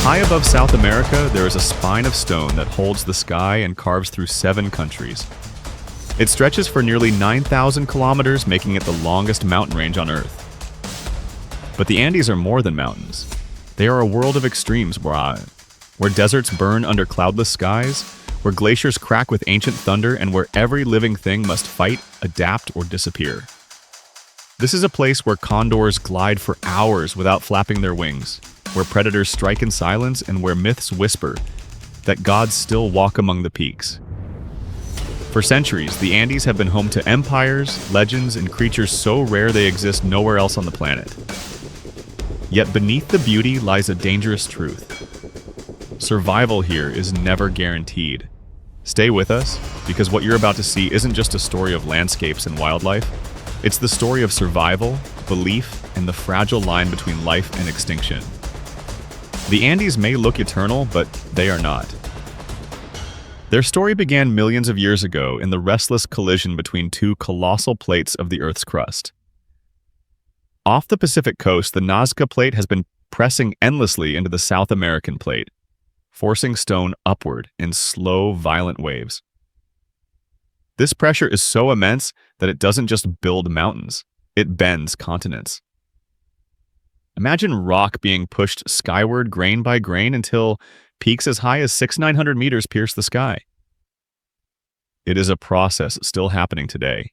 High above South America, there is a spine of stone that holds the sky and carves through 7 countries. It stretches for nearly 9,000 kilometers, making it the longest mountain range on Earth. But the Andes are more than mountains. They are a world of extremes, where deserts burn under cloudless skies, where glaciers crack with ancient thunder, and where every living thing must fight, adapt, or disappear. This is a place where condors glide for hours without flapping their wings, where predators strike in silence, and where myths whisper that gods still walk among the peaks. For centuries, the Andes have been home to empires, legends, and creatures so rare they exist nowhere else on the planet. Yet beneath the beauty lies a dangerous truth. Survival here is never guaranteed. Stay with us, because what you're about to see isn't just a story of landscapes and wildlife. It's the story of survival, belief, and the fragile line between life and extinction. The Andes may look eternal, but they are not. Their story began millions of years ago in the restless collision between 2 colossal plates of the Earth's crust. Off the Pacific coast, the Nazca Plate has been pressing endlessly into the South American Plate, forcing stone upward in slow, violent waves. This pressure is so immense that it doesn't just build mountains, it bends continents. Imagine rock being pushed skyward grain by grain until peaks as high as 900 meters pierce the sky. It is a process still happening today.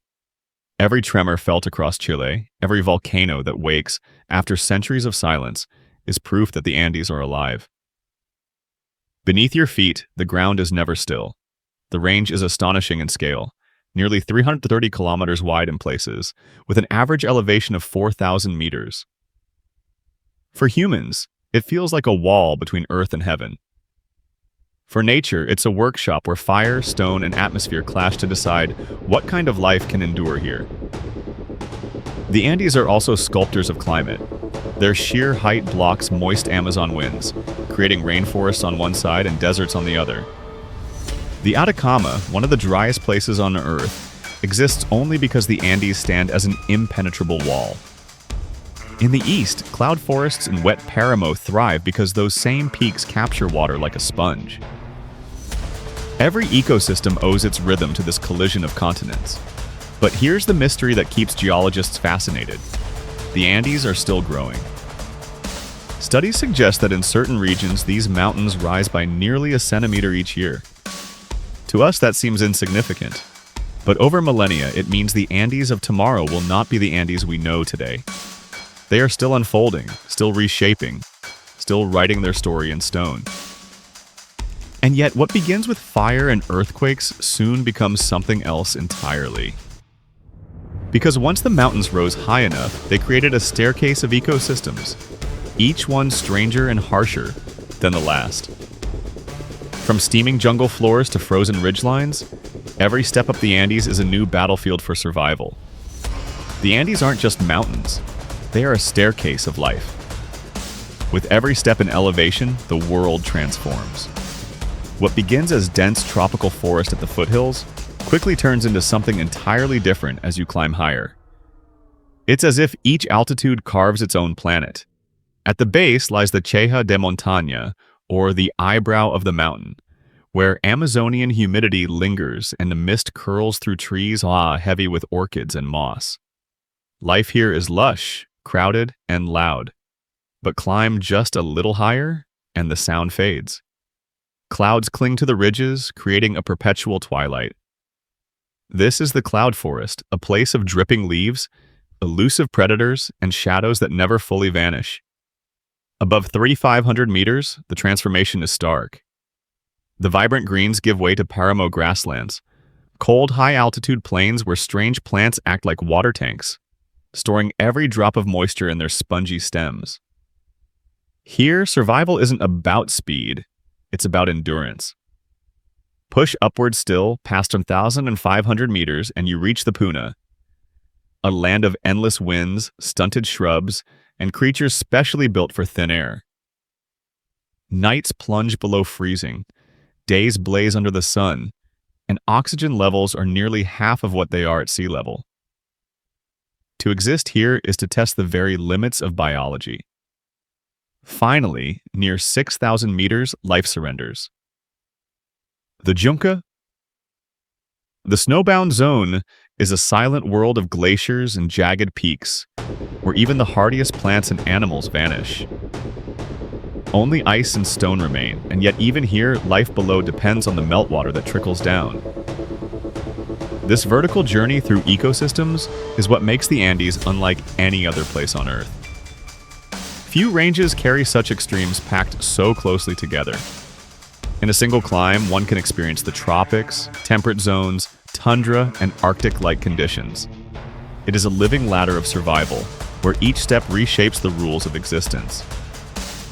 Every tremor felt across Chile, every volcano that wakes after centuries of silence, is proof that the Andes are alive. Beneath your feet, the ground is never still. The range is astonishing in scale, nearly 330 kilometers wide in places, with an average elevation of 4,000 meters. For humans, it feels like a wall between earth and heaven. For nature, it's a workshop where fire, stone, and atmosphere clash to decide what kind of life can endure here. The Andes are also sculptors of climate. Their sheer height blocks moist Amazon winds, creating rainforests on one side and deserts on the other. The Atacama, one of the driest places on Earth, exists only because the Andes stand as an impenetrable wall. In the east, cloud forests and wet Paramo thrive because those same peaks capture water like a sponge. Every ecosystem owes its rhythm to this collision of continents. But here's the mystery that keeps geologists fascinated. The Andes are still growing. Studies suggest that in certain regions, these mountains rise by nearly a centimeter each year. To us, that seems insignificant. But over millennia, it means the Andes of tomorrow will not be the Andes we know today. They are still unfolding, still reshaping, still writing their story in stone. And yet, what begins with fire and earthquakes soon becomes something else entirely. Because once the mountains rose high enough, they created a staircase of ecosystems, each one stranger and harsher than the last. From steaming jungle floors to frozen ridgelines, every step up the Andes is a new battlefield for survival. The Andes aren't just mountains. They are a staircase of life. With every step in elevation, the world transforms. What begins as dense tropical forest at the foothills quickly turns into something entirely different as you climb higher. It's as if each altitude carves its own planet. At the base lies the Ceja de Montaña, or the eyebrow of the mountain, where Amazonian humidity lingers and the mist curls through trees heavy with orchids and moss. Life here is lush, crowded, and loud. But climb just a little higher, and the sound fades. Clouds cling to the ridges, creating a perpetual twilight. This is the cloud forest, a place of dripping leaves, elusive predators, and shadows that never fully vanish. Above 3,500 meters, the transformation is stark. The vibrant greens give way to Paramo grasslands, cold, high-altitude plains where strange plants act like water tanks, storing every drop of moisture in their spongy stems. Here, survival isn't about speed, it's about endurance. Push upward still, past 1,500 meters, and you reach the Puna, a land of endless winds, stunted shrubs, and creatures specially built for thin air. Nights plunge below freezing, days blaze under the sun, and oxygen levels are nearly half of what they are at sea level. To exist here is to test the very limits of biology. Finally, near 6,000 meters, life surrenders. The Junca. The snowbound zone is a silent world of glaciers and jagged peaks, where even the hardiest plants and animals vanish. Only ice and stone remain, and yet even here, life below depends on the meltwater that trickles down. This vertical journey through ecosystems is what makes the Andes unlike any other place on Earth. Few ranges carry such extremes packed so closely together. In a single climb, one can experience the tropics, temperate zones, tundra, and Arctic-like conditions. It is a living ladder of survival, where each step reshapes the rules of existence.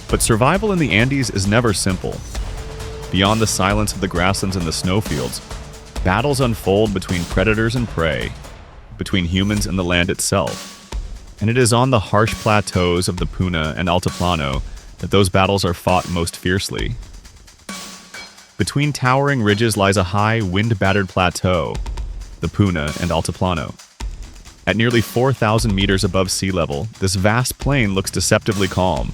But survival in the Andes is never simple. Beyond the silence of the grasslands and the snowfields, battles unfold between predators and prey, between humans and the land itself. And it is on the harsh plateaus of the Puna and Altiplano that those battles are fought most fiercely. Between towering ridges lies a high, wind-battered plateau, the Puna and Altiplano. At nearly 4,000 meters above sea level, this vast plain looks deceptively calm,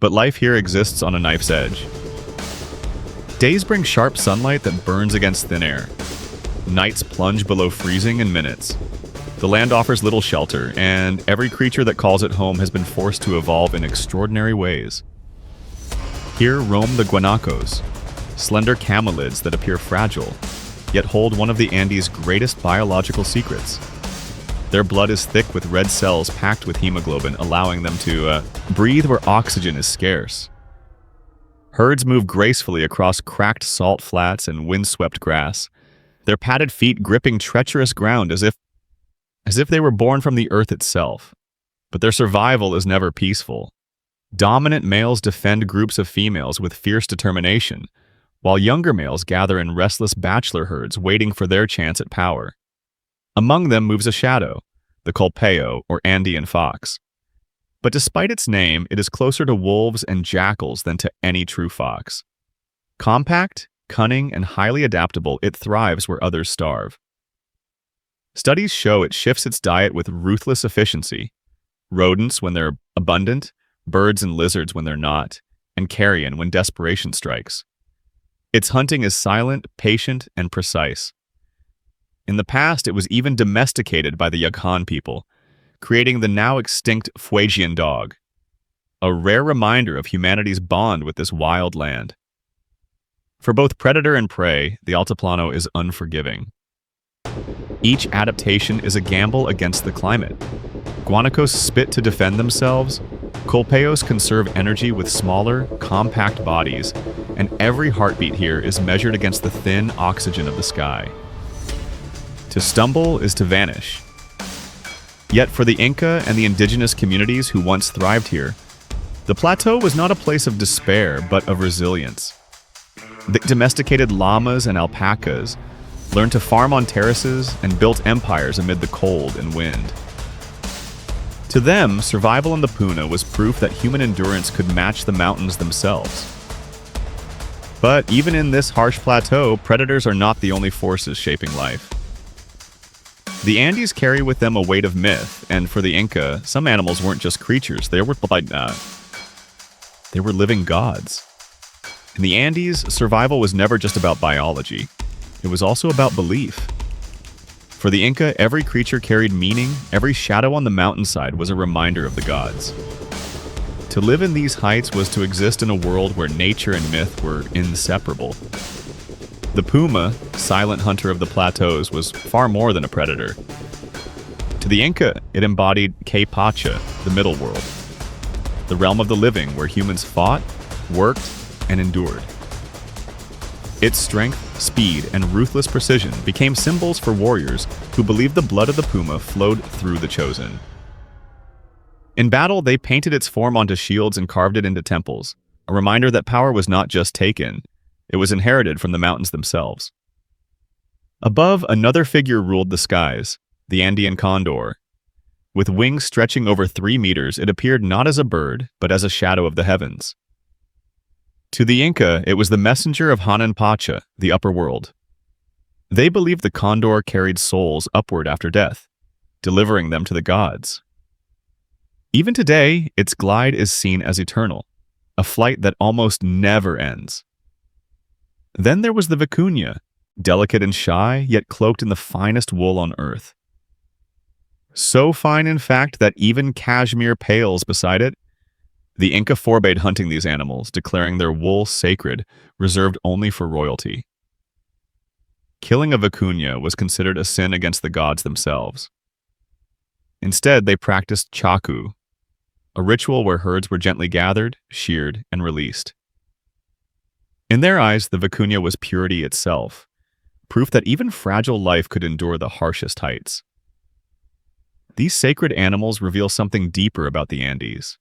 but life here exists on a knife's edge. Days bring sharp sunlight that burns against thin air. Nights plunge below freezing in minutes. The land offers little shelter, and every creature that calls it home has been forced to evolve in extraordinary ways. Here roam the guanacos, slender camelids that appear fragile, yet hold one of the Andes' greatest biological secrets. Their blood is thick with red cells packed with hemoglobin, allowing them to breathe where oxygen is scarce. Herds move gracefully across cracked salt flats and windswept grass, their padded feet gripping treacherous ground as if they were born from the earth itself. But their survival is never peaceful. Dominant males defend groups of females with fierce determination, while younger males gather in restless bachelor herds waiting for their chance at power. Among them moves a shadow, the colpeo, or Andean fox. But despite its name, it is closer to wolves and jackals than to any true fox. Compact, cunning, and highly adaptable, it thrives where others starve. Studies show it shifts its diet with ruthless efficiency. Rodents when they're abundant, birds and lizards when they're not, and carrion when desperation strikes. Its hunting is silent, patient, and precise. In the past, it was even domesticated by the Yaghan people, creating the now extinct Fuegian dog, a rare reminder of humanity's bond with this wild land. For both predator and prey, the Altiplano is unforgiving. Each adaptation is a gamble against the climate. Guanacos spit to defend themselves, colpeos conserve energy with smaller, compact bodies, and every heartbeat here is measured against the thin oxygen of the sky. To stumble is to vanish. Yet for the Inca and the indigenous communities who once thrived here, the plateau was not a place of despair, but of resilience. The domesticated llamas and alpacas learned to farm on terraces and built empires amid the cold and wind. To them, survival in the Puna was proof that human endurance could match the mountains themselves. But even in this harsh plateau, predators are not the only forces shaping life. The Andes carry with them a weight of myth, and for the Inca, some animals weren't just creatures, they were living gods. In the Andes, survival was never just about biology. It was also about belief. For the Inca, every creature carried meaning, every shadow on the mountainside was a reminder of the gods. To live in these heights was to exist in a world where nature and myth were inseparable. The puma, silent hunter of the plateaus, was far more than a predator. To the Inca, it embodied Que Pacha, the middle world, the realm of the living where humans fought, worked, and endured. Its strength, speed, and ruthless precision became symbols for warriors who believed the blood of the puma flowed through the chosen. In battle, they painted its form onto shields and carved it into temples, a reminder that power was not just taken, it was inherited from the mountains themselves. Above, another figure ruled the skies, the Andean condor. With wings stretching over 3 meters, it appeared not as a bird, but as a shadow of the heavens. To the Inca, it was the messenger of Hanan Pacha, the upper world. They believed the condor carried souls upward after death, delivering them to the gods. Even today, its glide is seen as eternal, a flight that almost never ends. Then there was the vicuña, delicate and shy, yet cloaked in the finest wool on earth. So fine, in fact, that even cashmere pales beside it. The Inca forbade hunting these animals, declaring their wool sacred, reserved only for royalty. Killing a vicuña was considered a sin against the gods themselves. Instead, they practiced chaku, a ritual where herds were gently gathered, sheared, and released. In their eyes, the vicuña was purity itself, proof that even fragile life could endure the harshest heights. These sacred animals reveal something deeper about the Andes.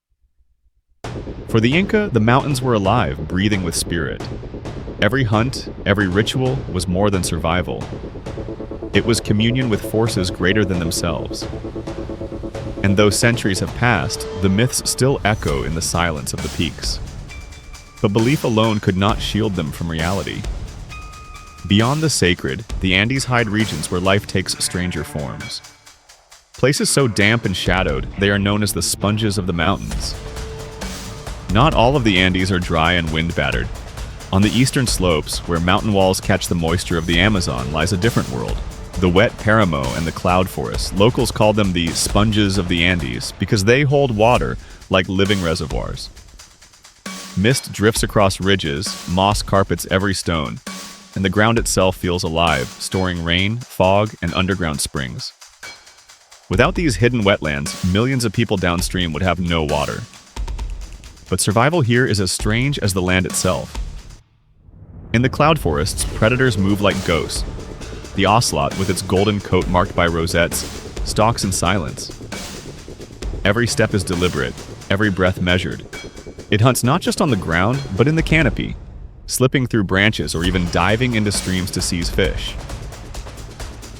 For the Inca, the mountains were alive, breathing with spirit. Every hunt, every ritual was more than survival. It was communion with forces greater than themselves. And though centuries have passed, the myths still echo in the silence of the peaks. But belief alone could not shield them from reality. Beyond the sacred, the Andes hide regions where life takes stranger forms. Places so damp and shadowed, they are known as the sponges of the mountains. Not all of the Andes are dry and wind-battered. On the eastern slopes, where mountain walls catch the moisture of the Amazon, lies a different world. The wet Paramo and the cloud forests. Locals call them the sponges of the Andes because they hold water like living reservoirs. Mist drifts across ridges, moss carpets every stone, and the ground itself feels alive, storing rain, fog, and underground springs. Without these hidden wetlands, millions of people downstream would have no water. But survival here is as strange as the land itself. In the cloud forests, predators move like ghosts. The ocelot, with its golden coat marked by rosettes, stalks in silence. Every step is deliberate, every breath measured. It hunts not just on the ground, but in the canopy, slipping through branches or even diving into streams to seize fish.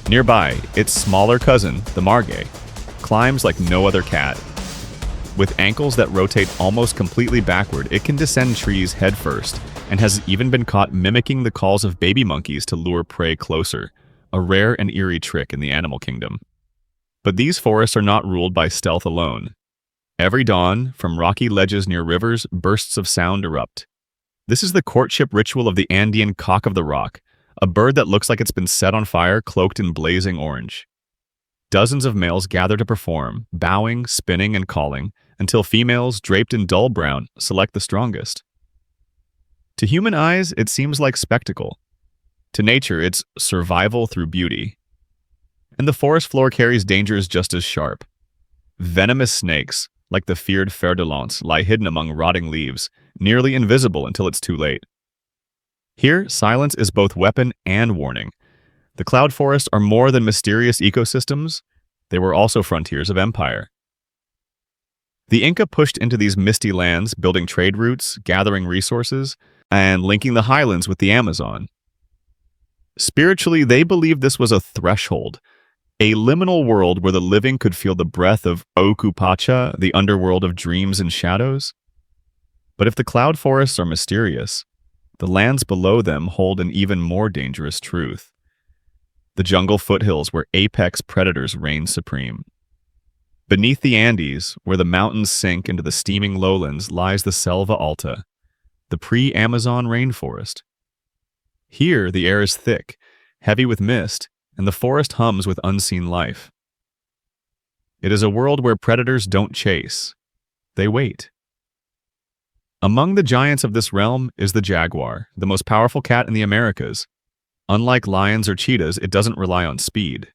Nearby, its smaller cousin, the margay, climbs like no other cat. With ankles that rotate almost completely backward, it can descend trees headfirst, and has even been caught mimicking the calls of baby monkeys to lure prey closer, a rare and eerie trick in the animal kingdom. But these forests are not ruled by stealth alone. Every dawn, from rocky ledges near rivers, bursts of sound erupt. This is the courtship ritual of the Andean cock of the rock, a bird that looks like it's been set on fire, cloaked in blazing orange. Dozens of males gather to perform, bowing, spinning, and calling, until females, draped in dull brown, select the strongest. To human eyes, it seems like spectacle. To nature, it's survival through beauty. And the forest floor carries dangers just as sharp. Venomous snakes, like the feared fer-de-lance, lie hidden among rotting leaves, nearly invisible until it's too late. Here, silence is both weapon and warning. The cloud forests are more than mysterious ecosystems, they were also frontiers of empire. The Inca pushed into these misty lands, building trade routes, gathering resources, and linking the highlands with the Amazon. Spiritually, they believed this was a threshold, a liminal world where the living could feel the breath of Okupacha, the underworld of dreams and shadows. But if the cloud forests are mysterious, the lands below them hold an even more dangerous truth. The jungle foothills where apex predators reign supreme. Beneath the Andes, where the mountains sink into the steaming lowlands, lies the Selva Alta, the pre-Amazon rainforest. Here, the air is thick, heavy with mist, and the forest hums with unseen life. It is a world where predators don't chase, they wait. Among the giants of this realm is the jaguar, the most powerful cat in the Americas. Unlike lions or cheetahs, it doesn't rely on speed.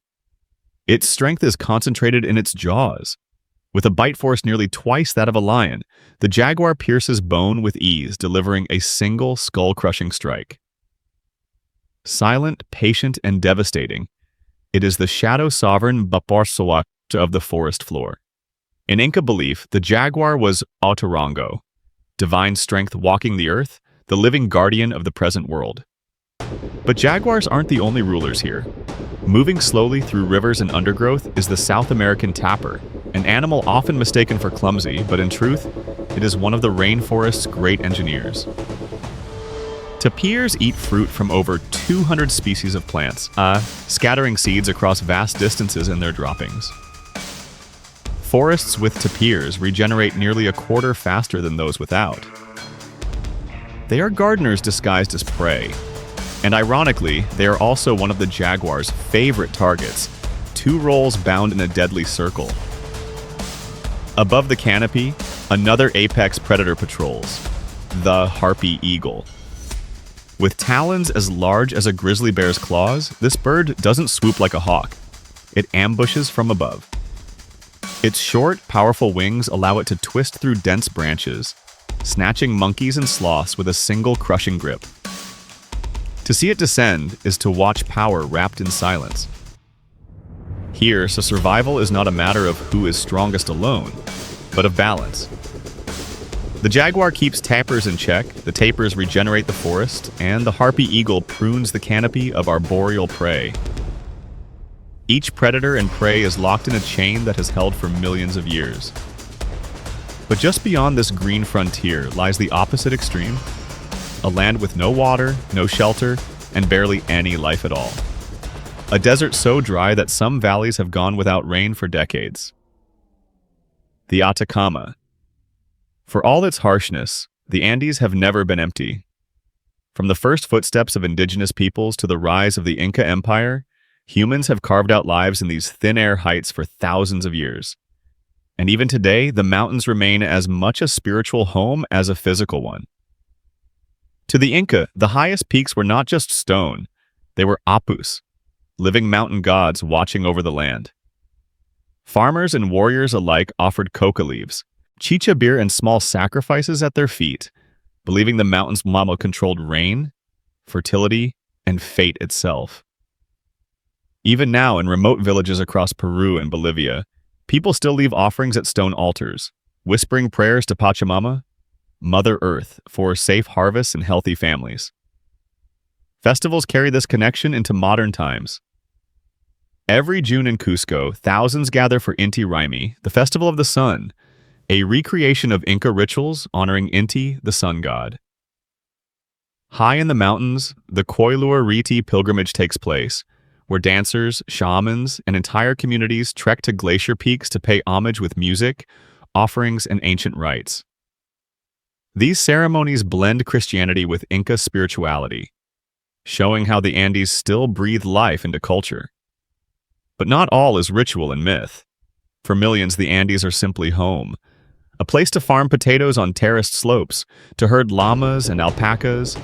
Its strength is concentrated in its jaws. With a bite force nearly twice that of a lion, the jaguar pierces bone with ease, delivering a single skull-crushing strike. Silent, patient, and devastating, it is the shadow sovereign Baparsawak of the forest floor. In Inca belief, the jaguar was Autorango, divine strength walking the earth, the living guardian of the present world. But jaguars aren't the only rulers here. Moving slowly through rivers and undergrowth is the South American tapir, an animal often mistaken for clumsy, but in truth, it is one of the rainforest's great engineers. Tapirs eat fruit from over 200 species of plants, scattering seeds across vast distances in their droppings. Forests with tapirs regenerate nearly a quarter faster than those without. They are gardeners disguised as prey. And ironically, they are also one of the jaguar's favorite targets, two roles bound in a deadly circle. Above the canopy, another apex predator patrols, the harpy eagle. With talons as large as a grizzly bear's claws, this bird doesn't swoop like a hawk. It ambushes from above. Its short, powerful wings allow it to twist through dense branches, snatching monkeys and sloths with a single crushing grip. To see it descend is to watch power wrapped in silence. Here, so survival is not a matter of who is strongest alone, but of balance. The jaguar keeps tapirs in check, the tapirs regenerate the forest, and the harpy eagle prunes the canopy of arboreal prey. Each predator and prey is locked in a chain that has held for millions of years. But just beyond this green frontier lies the opposite extreme, a land with no water, no shelter, and barely any life at all. A desert so dry that some valleys have gone without rain for decades. The Atacama. For all its harshness, the Andes have never been empty. From the first footsteps of indigenous peoples to the rise of the Inca Empire, humans have carved out lives in these thin-air heights for thousands of years. And even today, the mountains remain as much a spiritual home as a physical one. To the Inca, the highest peaks were not just stone, they were apus, living mountain gods watching over the land. Farmers and warriors alike offered coca leaves, chicha beer, and small sacrifices at their feet, believing the mountain's mama controlled rain, fertility, and fate itself. Even now, in remote villages across Peru and Bolivia, people still leave offerings at stone altars, whispering prayers to Pachamama, Mother Earth, for safe harvests and healthy families. Festivals carry this connection into modern times. Every June in Cusco, thousands gather for Inti Raymi, the festival of the sun, a recreation of Inca rituals honoring Inti, the sun god. High in the mountains, the Koilur Riti pilgrimage takes place, where dancers, shamans, and entire communities trek to glacier peaks to pay homage with music, offerings, and ancient rites. These ceremonies blend Christianity with Inca spirituality, showing how the Andes still breathe life into culture. But not all is ritual and myth. For millions, the Andes are simply home, a place to farm potatoes on terraced slopes, to herd llamas and alpacas,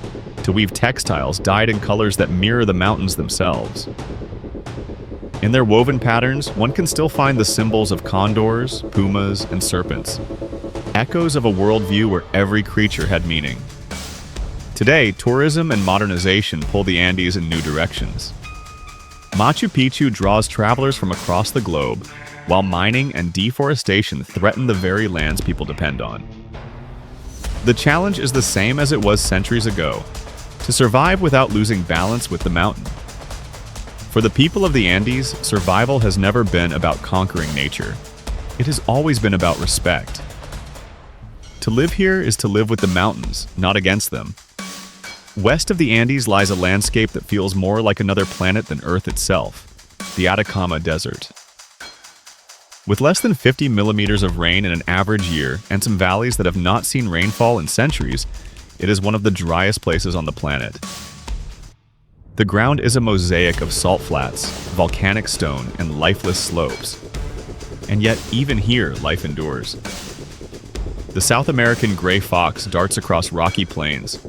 to weave textiles dyed in colors that mirror the mountains themselves. In their woven patterns, one can still find the symbols of condors, pumas, and serpents, echoes of a worldview where every creature had meaning. Today, tourism and modernization pull the Andes in new directions. Machu Picchu draws travelers from across the globe, while mining and deforestation threaten the very lands people depend on. The challenge is the same as it was centuries ago, to survive without losing balance with the mountain. For the people of the Andes, survival has never been about conquering nature. It has always been about respect. To live here is to live with the mountains, not against them. West of the Andes lies a landscape that feels more like another planet than Earth itself, the Atacama Desert. With less than 50 millimeters of rain in an average year and some valleys that have not seen rainfall in centuries, it is one of the driest places on the planet. The ground is a mosaic of salt flats, volcanic stone, and lifeless slopes. And yet, even here, life endures. The South American gray fox darts across rocky plains,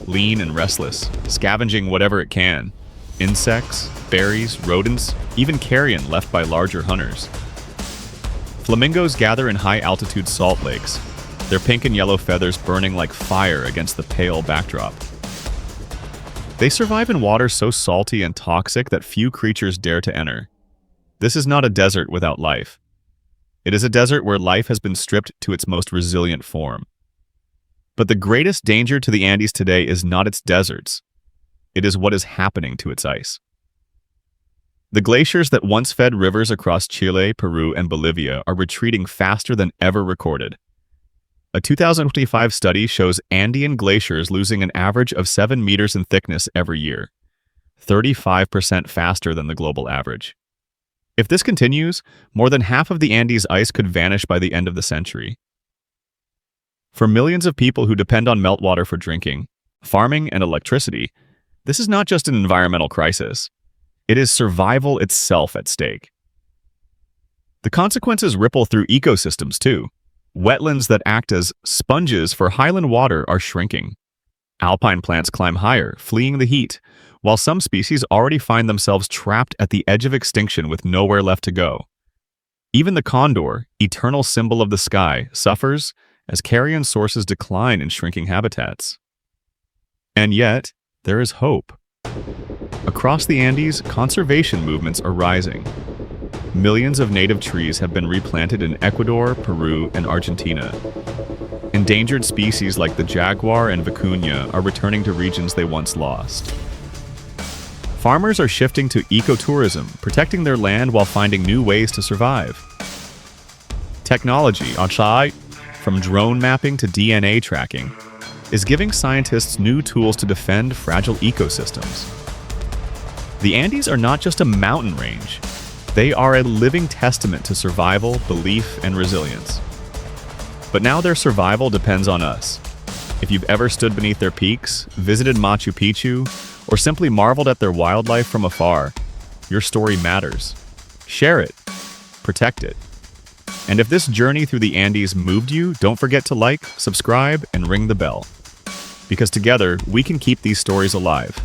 lean and restless, scavenging whatever it can: insects, berries, rodents, even carrion left by larger hunters. Flamingos gather in high-altitude salt lakes, their pink and yellow feathers burning like fire against the pale backdrop. They survive in water so salty and toxic that few creatures dare to enter. This is not a desert without life. It is a desert where life has been stripped to its most resilient form. But the greatest danger to the Andes today is not its deserts. It is what is happening to its ice. The glaciers that once fed rivers across Chile, Peru, and Bolivia are retreating faster than ever recorded. A 2025 study shows Andean glaciers losing an average of 7 meters in thickness every year, 35% faster than the global average. If this continues, more than half of the Andes ice could vanish by the end of the century. For millions of people who depend on meltwater for drinking, farming, and electricity, this is not just an environmental crisis. It is survival itself at stake. The consequences ripple through ecosystems too. Wetlands that act as sponges for highland water are shrinking. Alpine plants climb higher, fleeing the heat, while some species already find themselves trapped at the edge of extinction with nowhere left to go. Even the condor, eternal symbol of the sky, suffers as carrion sources decline in shrinking habitats. And yet, there is hope. Across the Andes, conservation movements are rising. Millions of native trees have been replanted in Ecuador, Peru, and Argentina. Endangered species like the jaguar and vicuña are returning to regions they once lost. Farmers are shifting to ecotourism, protecting their land while finding new ways to survive. Technology, from drone mapping to DNA tracking, is giving scientists new tools to defend fragile ecosystems. The Andes are not just a mountain range. They are a living testament to survival, belief, and resilience. But now their survival depends on us. If you've ever stood beneath their peaks, visited Machu Picchu, or simply marveled at their wildlife from afar, your story matters. Share it. Protect it. And if this journey through the Andes moved you, don't forget to like, subscribe, and ring the bell. Because together, we can keep these stories alive.